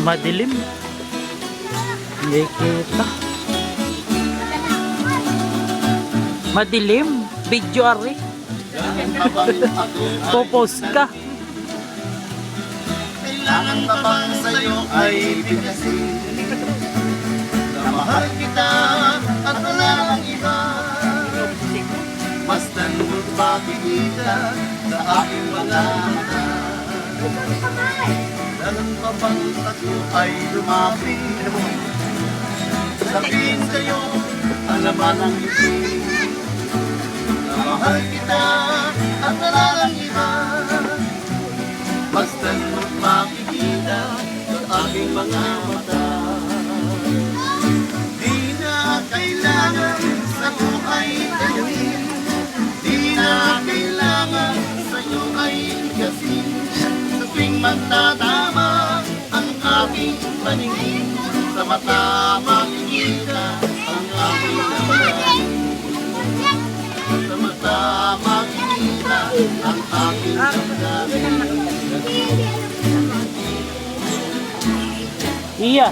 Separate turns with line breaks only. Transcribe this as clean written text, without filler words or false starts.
Madilim. Hindi kita. Madilim. Video ari. Popost ka.
Kailangan pa bang sa'yo ay bigkasin na mahal kita at wala nang iba. Mas nanood makikita sa aking mga mata. Kailangan pa bang sa'yo ay lumapit, sabihin sa'yo ang laman ng ngiti na mahal kita at wala nang iba. Basta mo't makikita sa aking mga mata. Di na kailangan sa'yo ay gawin, di na kailangan sa'yo ay igasin. Sa tuwing magtatama ang aking paningin, sa mata makikita ang aking damdamin. Sa mata makikita ang aking damdamin.
Iya.